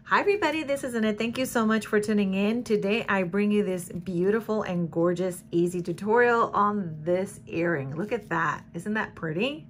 Hi everybody, this is Annette. Thank you so much for tuning in. Today I bring you this beautiful and gorgeous easy tutorial on this earring. Look at that. Isn't that pretty?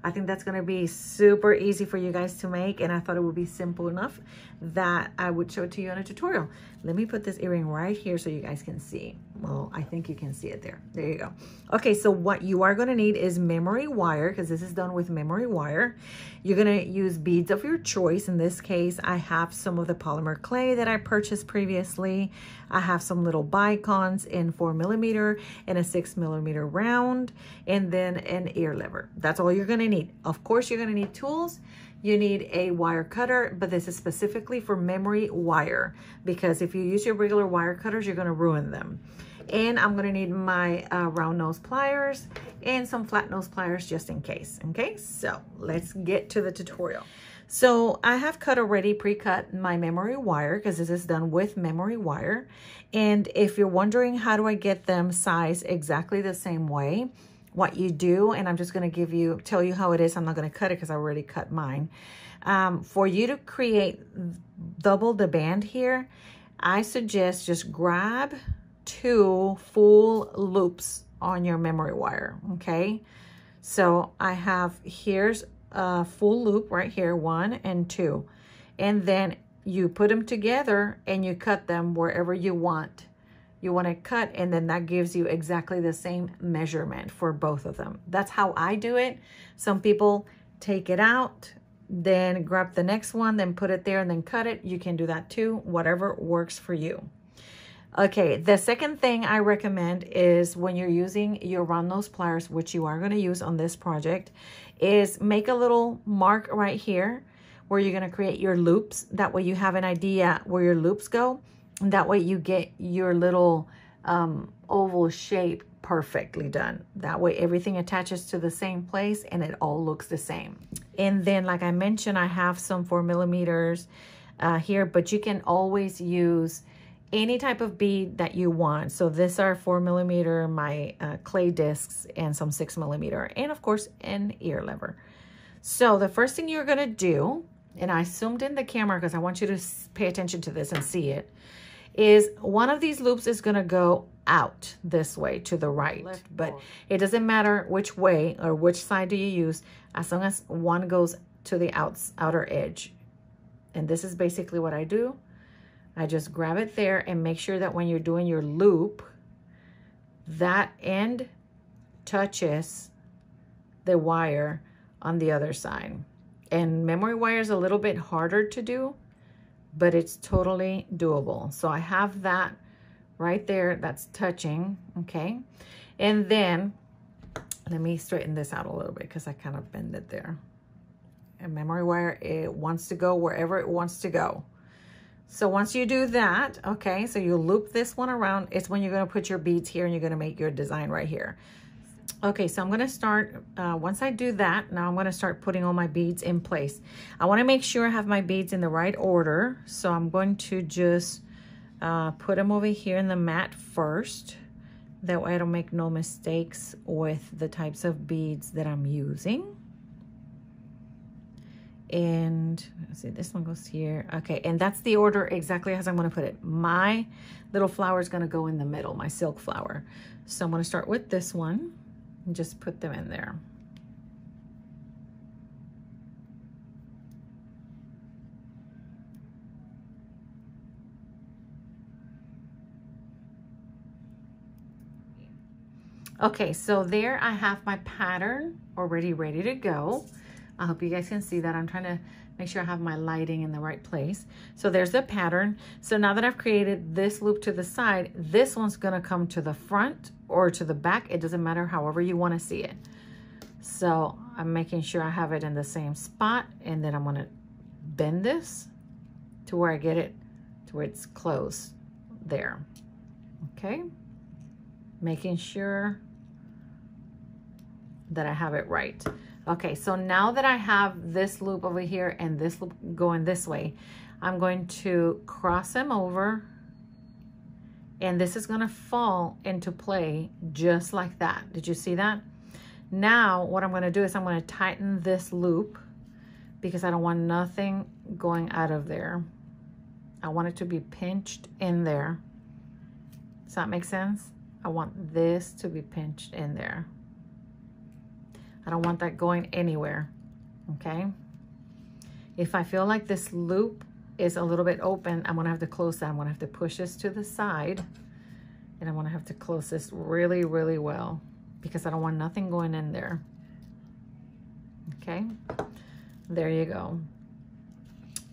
I think that's going to be super easy for you guys to make, and I thought it would be simple enough that I would show it to you in a tutorial. Let me put this earring right here so you guys can see. Well, I think you can see it there. There you go. Okay, so what you are going to need is memory wire, because this is done with memory wire. You're going to use beads of your choice. In this case, I have some of the polymer clay that I purchased previously. I have some little bicons in 4mm and a 6mm round, and then an ear lever. That's all you're going to need. Of course, you're going to need tools. You need a wire cutter, but this is specifically for memory wire, because if you use your regular wire cutters, you're going to ruin them. And I'm going to need my round nose pliers and some flat nose pliers just in case. Okay, so let's get to the tutorial. So I have pre-cut my memory wire, because this is done with memory wire. And if you're wondering how do I get them sized exactly the same way, what you do, and I'm just going to tell you how it is. I'm not going to cut it because I already cut mine. For you to create double the band here, I suggest just grab 2 full loops on your memory wire. Okay, so I have, here's a full loop right here, 1 and 2, and then you put them together and you cut them wherever you want to cut, and then that gives you exactly the same measurement for both of them. That's how I do it. Some people take it out, then grab the next one, then put it there and then cut it. You can do that too, whatever works for you. Okay, the second thing I recommend is when you're using your round nose pliers, which you are going to use on this project, is make a little mark right here where you're going to create your loops. That way you have an idea where your loops go. And that way you get your little oval shape perfectly done. That way everything attaches to the same place and it all looks the same. And then, like I mentioned, I have some 4mm here, but you can always use any type of bead that you want. So these are 4mm, my clay discs, and some 6mm, and of course an ear lever. So the first thing you're gonna do, and I zoomed in the camera because I want you to pay attention to this and see it, is one of these loops is going to go out this way to the right, but it doesn't matter which way or which side do you use, as long as one goes to the outer edge. And this is basically what I do. I just grab it there and make sure that when you're doing your loop, that end touches the wire on the other side. And memory wire is a little bit harder to do, but it's totally doable. So I have that right there that's touching, okay? And then let me straighten this out a little bit because I kind of bend it there. And memory wire, it wants to go wherever it wants to go. So once you do that, okay, so you loop this one around, it's when you're gonna put your beads here and you're gonna make your design right here. Okay, so I'm gonna start, once I do that, now I'm gonna start putting all my beads in place. I wanna make sure I have my beads in the right order. So I'm going to just put them over here in the mat first. That way I don't make no mistakes with the types of beads that I'm using. And let's see, this one goes here. Okay, and that's the order exactly as I'm gonna put it. My little flower is gonna go in the middle, my silk flower. So I'm gonna start with this one and just put them in there. Okay, so there I have my pattern already ready to go. I hope you guys can see that. I'm trying to make sure I have my lighting in the right place. So there's the pattern. So now that I've created this loop to the side, this one's gonna come to the front or to the back. It doesn't matter, however you wanna see it. So I'm making sure I have it in the same spot, and then I'm gonna bend this to where I get it to where it's closed there. Okay, making sure that I have it right. Okay, so now that I have this loop over here and this loop going this way, I'm going to cross them over, and this is gonna fall into play just like that. Did you see that? Now what I'm gonna do is I'm gonna tighten this loop because I don't want nothing going out of there. I want it to be pinched in there. Does that make sense? I want this to be pinched in there. I don't want that going anywhere, okay? If I feel like this loop is a little bit open, I'm gonna have to close that. I'm gonna have to push this to the side, and I'm gonna have to close this really, really well because I don't want nothing going in there. Okay, there you go.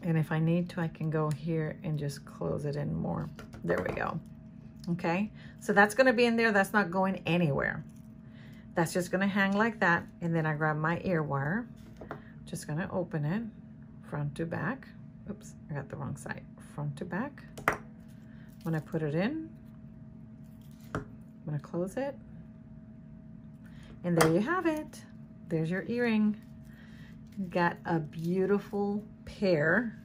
And if I need to, I can go here and just close it in more. There we go. Okay, so that's gonna be in there. That's not going anywhere. That's just gonna hang like that. And then I grab my ear wire. Just gonna open it front to back. Oops, I got the wrong side. Front to back. When I put it in, I'm gonna close it. And there you have it. There's your earring. Got a beautiful pair.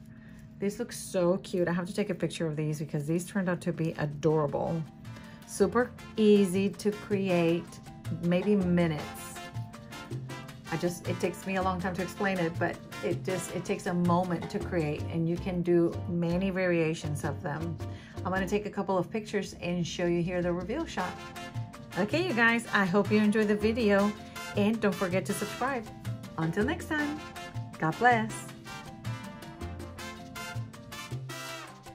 This looks so cute. I have to take a picture of these because these turned out to be adorable. Super easy to create, maybe minutes. It takes me a long time to explain it, but it takes a moment to create, and you can do many variations of them. I'm gonna take a couple of pictures and show you here the reveal shot. Okay, you guys, I hope you enjoyed the video, and don't forget to subscribe. Until next time, God bless.